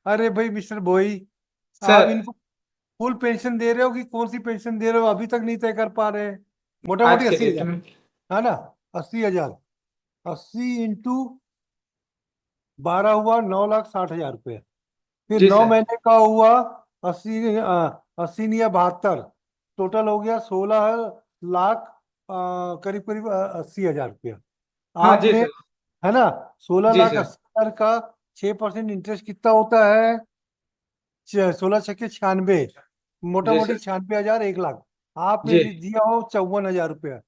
अरे भाई मिस्टर बोई, आप सर। इनको फुल पेंशन दे रहे हो कि कौन सी पेंशन दे रहे हो, अभी तक नहीं तय कर पा रहे हैं। मोटा आज मोटी के अस्सी डेट हजार में। है ना? 80,000, 80 × 12 हुआ 9,60,000 रुपये। फिर जी नौ सर। महीने का हुआ 80, 80 या 72, टोटल हो गया 16 लाख, करीब करीब 80,000 रुपया हाँ जी आपने, सर। है ना? सोलह जी लाख सर। अस्सी हजार का 6% इंटरेस्ट कितना होता है? 16 × 6 = 96, मोटा जी मोटी सर। 96,000, 1 लाख। आपने जी दिया हो 54,000 रुपया।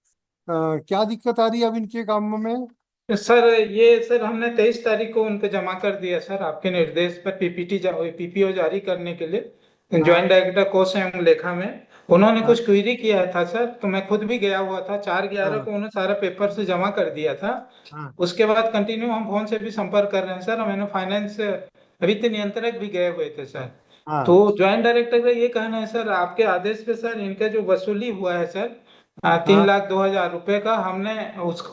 क्या दिक्कत आ रही है अब इनके काम में? सर, ये सर हमने 23 तारीख को उनको जमा कर दिया सर, आपके निर्देश पर पीपीओ जारी करने के लिए ज्वाइंट हाँ डायरेक्टर कोष एवं लेखा में। उन्होंने हाँ कुछ क्वेरी किया था सर, तो मैं खुद भी गया हुआ था। 4/11 हाँ को उन्होंने सारा पेपर से जमा कर दिया था। हाँ उसके बाद कंटिन्यू हम फोन से भी संपर्क कर रहे हैं सर। मैंने फाइनेंस वित्त नियंत्रक भी गए हुए थे सर। तो हाँ ज्वाइंट डायरेक्टर का ये कहना है सर, आपके आदेश पे सर इनका जो वसूली हुआ है सर, तीन हाँ। लाख दो हजार रुपए का, हमने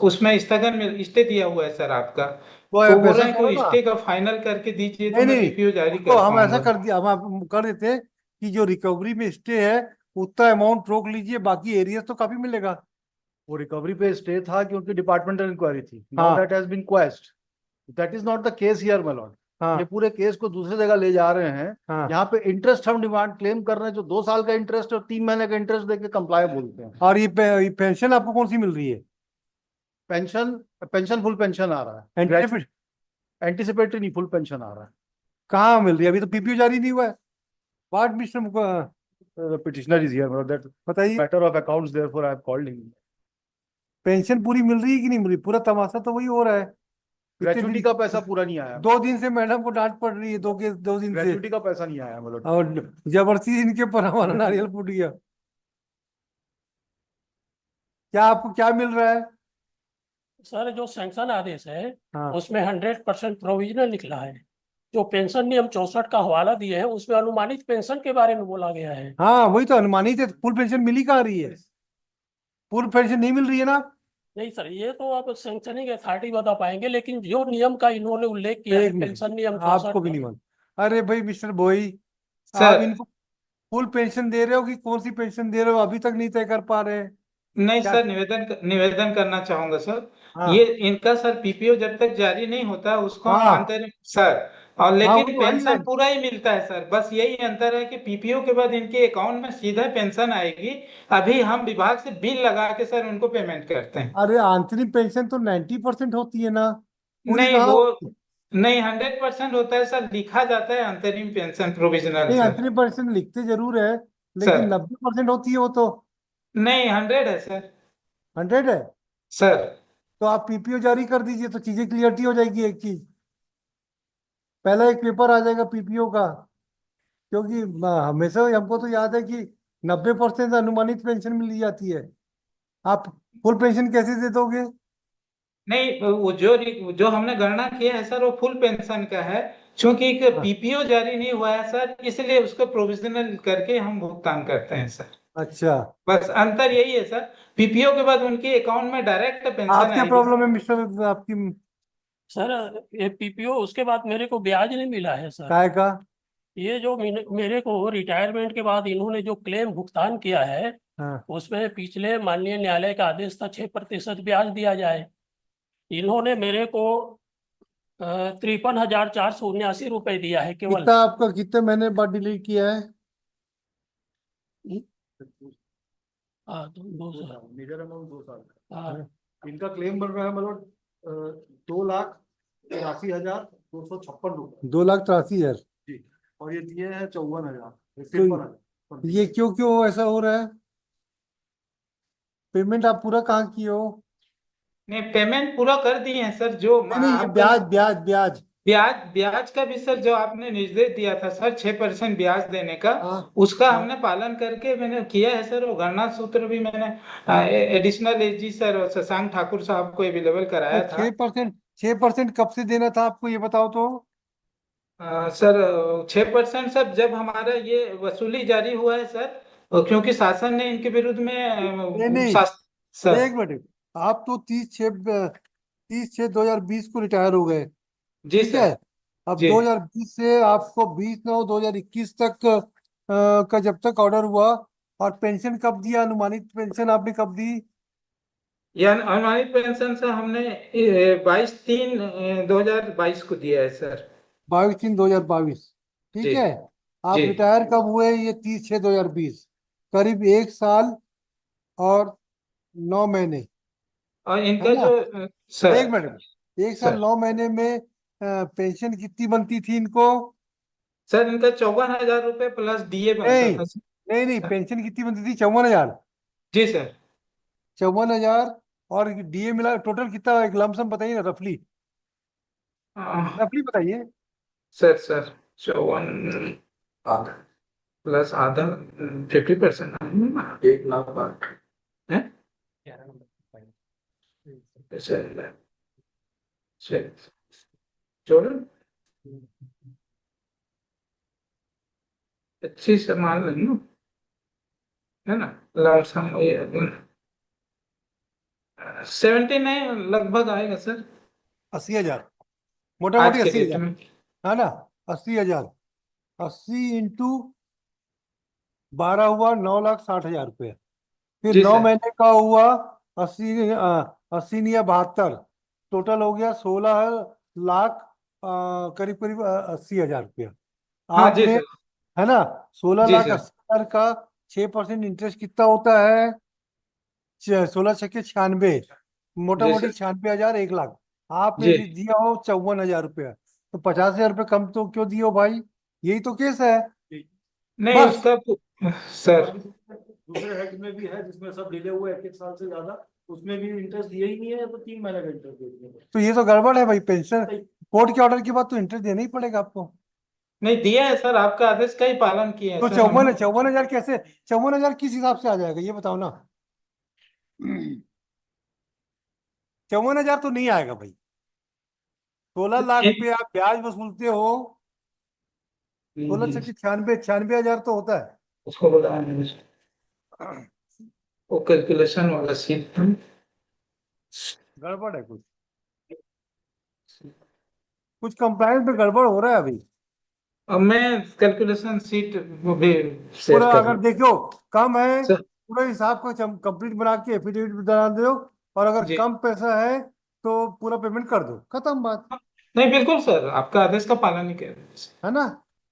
उसमें स्थगन में स्टे दिया हुआ है सर आपका। तो तो आप बोल ऐसा रहे हैं करो कि ना, स्टे का फाइनल करके दीजिए तो नहीं मैं नहीं, पीपीओ जारी उसको कर हम ऐसा पाऊंगा। कर दिया, हम आप कर देते हैं कि जो रिकवरी में स्टे है उतना अमाउंट रोक लीजिए, बाकी एरिया तो काफी मिलेगा। वो रिकवरी पे स्टे था क्योंकि डिपार्टमेंटल इंक्वायरी थी। नाउ हाँ that has been quashed. That is not the case here my lord. ये हाँ पूरे केस को दूसरी जगह ले जा रहे हैं। हाँ। यहाँ पे इंटरेस्ट हम डिमांड क्लेम कर रहे हैं, जो 2 साल का इंटरेस्ट और 3 महीने का इंटरेस्ट देके कंप्लाई बोलते हैं। और ये पेंशन आपको कौन सी मिल रही है? पेंशन, पेंशन फुल पेंशन आ रहा है, ग्रेचुइट। एंटीसिपेट एंटिसिपेटरी नहीं, फुल पेंशन आ रहा कहाँ मिल रही है? अभी तो पीपीओ जारी नहीं हुआ है। वाट मिस्टर है। पिटिशनर इज हियर, दैट बताइए, matter of accounts, therefore I have called him. Pension पूरी मिल रही है कि नहीं मिल रही? पूरा तमाशा तो वही हो रहा है इतने ग्रेचुइटी दिन। का पैसा पूरा नहीं आया। 2 दिन से मैडम को डांट पड़ रही है, 2 दिन से। ग्रेचुइटी का पैसा नहीं आया मतलब। और जबरदस्ती इनके ऊपर हमारा नारियल फूट गया। क्या आपको क्या मिल रहा है? सर जो सैंक्शन आदेश है हाँ उसमें 100% प्रोविजनल निकला है। जो पेंशन नियम 64 का हवाला दिए हैं उसमें अनुमानित पेंशन के बारे में बोला गया है। हाँ, वही तो अनुमानित है। फुल पेंशन मिली कहाँ रही है? फुल पेंशन नहीं मिल रही है ना? नहीं सर, ये तो आप सैंक्शनिंग अथॉरिटी बता पाएंगे, लेकिन जो नियम का इन्होंने उल्लेख किया है एक पेंशन नियम मिनट, 64 आपको भी का। नहीं मालूम? अरे भाई मिस्टर बोई, आप सर। इनको फुल पेंशन दे रहे हो कि कौन सी पेंशन दे रहे हो, अभी तक नहीं तय कर पा रहे हैं। नहीं क्या? सर, निवेदन करना चाहूंगा सर। ये हाँ इनका सर पीपीओ जब तक जारी नहीं होता उसको हम हाँ मानते नहीं सर। और हाँ, लेकिन वही वही है। पेंशन पूरा ही मिलता है सर। बस यही अंतर है कि पीपीओ के बाद इनके अकाउंट में सीधा पेंशन आएगी। अभी हम विभाग से बिल लगा के सर उनको पेमेंट करते हैं। अरे आंतरिक पेंशन तो 90% होती है ना, पूरी नहीं कहाँ वो, होती है? नहीं 100% होता है सर, लिखा जाता है अंतरिम पेंशन प्रोविजनल नहीं, सर। 30% लिखते जरूर है, लेकिन सर 90% होती है वो तो। नहीं, 100 है सर। 100 है? सर तो आप पीपीओ जारी कर दीजिए तो चीजें क्लियरिटी हो जाएगी। एक चीज, पहला एक पेपर आ जाएगा पीपीओ का, क्योंकि हमेशा हमको तो याद है कि 90% अनुमानित पेंशन मिल जाती है। आप फुल पेंशन कैसे दे दोगे? नहीं, वो जो हमने गणना किया है सर वो फुल पेंशन का है। क्योंकि हाँ, पीपीओ जारी नहीं हुआ है सर, इसलिए उसको प्रोविजनल करके हम भुगतान करते हैं सर। अच्छा। बस अंतर यही है सर। पीपीओ के बाद उनके अकाउंट में डायरेक्ट पेंशन आप क्या आएगी प्रॉब्लम सर। है मिस्टर आपकी? सर ये पीपीओ उसके बाद मेरे को ब्याज नहीं मिला है सर। काय का? ये जो मेरे को रिटायरमेंट के बाद इन्होंने जो क्लेम भुगतान किया है हाँ, उसमें पिछले माननीय न्यायालय का आदेश था 6% ब्याज दिया जाए। इन्होंने मेरे को 53,479 रुपए दिया है केवल। कितना आपका कितने महीने बाद डिलीट किया है? हाँ, 2 साल। मेजर अमाउंट 2 साल का। हाँ। हाँ, इनका क्लेम बन रहा है मतलब 2,83,256 रुपए। 2,83,000। जी। और ये दिए हैं 54,000, तो 53,000 ये क्यों क्यों ऐसा हो रहा है? पेमेंट आप पूरा कहाँ किए हो? नहीं, पेमेंट पूरा कर दिए हैं सर। जो नहीं नहीं, ये आप ब्याज ब्याज ब्याज। ब्याज ब्याज का भी सर, जो आपने निर्देश दिया था सर 6% ब्याज देने का, हाँ उसका हाँ। हमने पालन करके मैंने किया है सर। वो गणना सूत्र भी मैंने additional AG sir Shashank Thakur साहब को अवेलेबल तो कराया था। 6%, 6% कब से देना था आपको, ये बताओ तो। सर 6% सर जब हमारा ये वसूली जारी हुआ है सर, क्योंकि शासन ने इनके विरुद्ध में नहीं नहीं, सर। एक मिनट। आप तो 30/6/2020 को रिटायर हो गए, जी ठीक है? सर। अब जी 2020 से आपको 20/9/2021 तक का जब तक ऑर्डर हुआ, और पेंशन कब दिया, अनुमानित पेंशन आपने कब दी? यानी अनुमानित पेंशन सर हमने 22/3/2022 को दिया है सर। 22/3/2022, ठीक जी है। आप जी। रिटायर कब हुए? ये 30/6/2020, करीब 1 साल और 9 महीने, और है इनका ना? जो एक सर मिनट, 1 साल सर 9 महीने में पेंशन कितनी बनती थी इनको? सर इनका 54,000 रुपये प्लस डीए बनता नहीं था नहीं नहीं, पेंशन कितनी बनती थी? 54,000। जी सर। 54,000 और डीए मिला टोटल कितना? एक लमसम बताइए ना, रफली अ, रफली बताइए। सर 54 प्लस आधा 50%, 1,08,000 है। सर चलो अच्छी से मान लेना, है ना। लमसम 79 लगभग आएगा सर 80,000, मोटा आज मोटी के अस्सी डेट हजार में। है ना? 80,000, 80 × 12 हुआ 9,60,000 रुपये। फिर जी नौ सर। महीने का हुआ 80 80 नहीं 72, टोटल हो गया 16 लाख, करीब करीब 80,000 रुपया हाँ जी आपने, सर। है ना? सोलह जी लाख सर। अस्सी हजार का 6% इंटरेस्ट कितना होता है? 16 × 6 = 96, मोटा जी मोटी सर। 96,000, 1 लाख। आपने जी दिया हो 54,000 रुपया, तो 50,000 रुपये कम तो क्यों दिए हो भाई? यही तो केस है। नहीं बस, उसका सर दूसरे हेड में भी है जिसमें सब डिले हुए 1 1 साल से ज्यादा, उसमें भी इंटरेस्ट दिया ही नहीं है, तो 3 महीने का इंटरेस्ट दे दिया। तो ये तो गड़बड़ है भाई। पेंशन कोर्ट के ऑर्डर के बाद तो इंटरेस्ट देना ही पड़ेगा आपको। नहीं दिया है सर, आपका आदेश का ही पालन किए हैं तो सर हम। 54,000 कैसे? 54,000 किस हिसाब से आ जाएगा ये बताओ ना? 54,000 तो नहीं आएगा भाई। 16 लाख पे आप ब्याज वसूलते हो, 16 × 6 = 96, 96,000 तो होता है। उसको बोला वो कैलकुलेशन वाला सीन। गड़बड़ है कुछ, कुछ कंप्लायंस में गड़बड़ हो रहा है अभी। अब मैं कैलकुलेशन सीट वो भी शेयर पूरा कर अगर लूँ देखो कम है, सर। पूरा हिसाब को कंप्लीट बना के एफिडेविट बना दो, और अगर जी कम पैसा है तो पूरा पेमेंट कर दो, खत्म बात, नहीं बिल्कुल सर, आपका आदेश का पालन ही कर रहे हैं। है ना?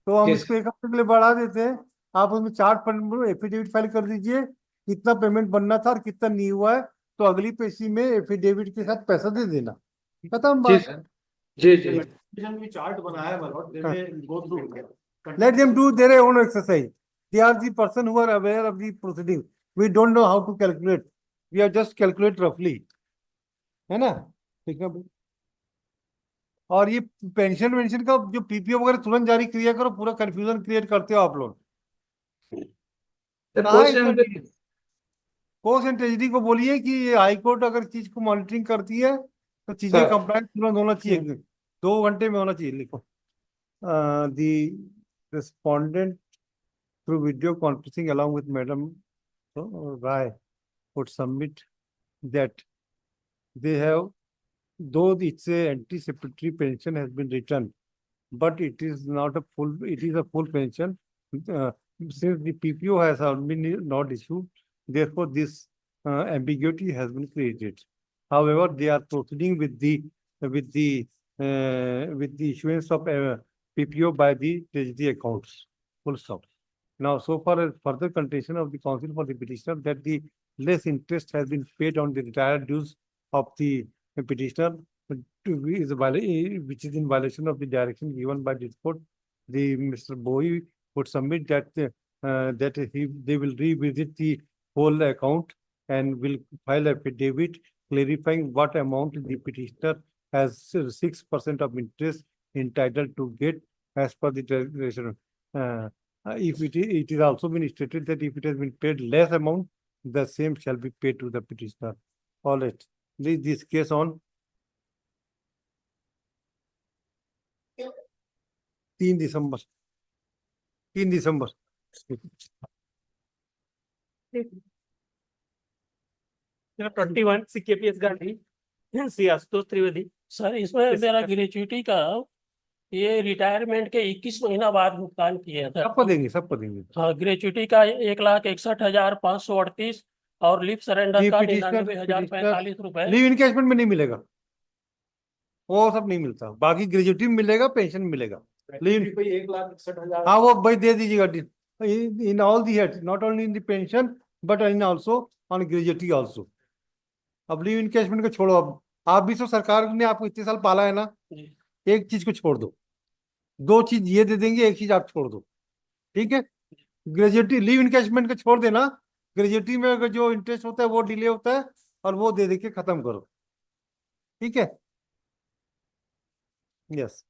तो हम जी इसको सर। 1 हफ्ते के लिए बढ़ा देते हैं। आप उसमें चार्ट एफिडेविट फाइल कर दीजिए, कितना पेमेंट बनना था और कितना नहीं हुआ है, तो अगली पेशी में एफिडेविट के साथ पैसा दे देना, खत्म जी बात। सर। जी जी। भी चार्ट बनाया है, दे में go through Let them do their own exercise. They are the person who are aware of the proceeding. We don't know how to calculate. We are just calculate roughly, है ना? ठीक है भाई। और ये पेंशन वेंशन का जो पीपीओ वगैरह तुरंत जारी किया करो, पूरा कंफ्यूजन क्रिएट करते हो आप लोग। सर कहाँ क्वेश्चन इतना कोर्स एंड ट्रेजरी को बोलिए कि ये हाई कोर्ट अगर चीज को मॉनिटरिंग करती है तो चीजें सर कंप्लायंस तुरंत होना चाहिए, 2 घंटे में होना चाहिए। लिखो, दी respondent through video conferencing along with Madam Rai would submit that they have, though it's a anticipatory pension has been returned, but it is not a full, it is a full pension. Uh, since the PPO has been not issued, therefore this ambiguity has been created. However, they are proceeding with the issuance of PPO by the treasury accounts. Full stop. Now, so far as further contention of the counsel for the petitioner that the less interest has been paid on the retired dues of the petitioner, which is in violation of the direction given by this court, the Mr. Bowie would submit that they will revisit the whole account and will file affidavit clarifying what amount the petitioner has 6% of interest entitled to get as per the regulation. If it is also been stated that if it has been paid less amount, the same shall be paid to the petitioner. All right. Leave this case on 3 December 3 December. 21 CKPS Gandhi Shri Ashutosh Trivedi. Sir इसमें मेरा gratuity का ये retirement के 21 महीना बाद भुगतान किए हैं सर। सबको देंगे, सबको देंगे। हाँ, ग्रेचुइटी का 1,61,538 और लीव सरेंडर का 99,045 रुपए। लीव इनकैशमेंट में नहीं मिलेगा, वो सब नहीं मिलता। बाकी ग्रेजुएटी में मिलेगा, पेंशन मिलेगा। लीव 1,61,000। हाँ वो भाई दे दीजिएगा in all the head, not only in the pension but in also on gratuity also. अब लीव इनकैशमेंट को छोड़ो, अब आप भी तो, सरकार ने आपको इतने साल पाला है ना, जी। एक चीज को छोड़ दो, दो चीज ये दे देंगे, एक चीज आप छोड़ दो, ठीक है। ग्रेजुएटी लीव इनकैशमेंट को छोड़ देना, ग्रेजुएटी में अगर जो इंटरेस्ट होता है वो डिले होता है, और वो दे के खत्म करो, ठीक है। यस।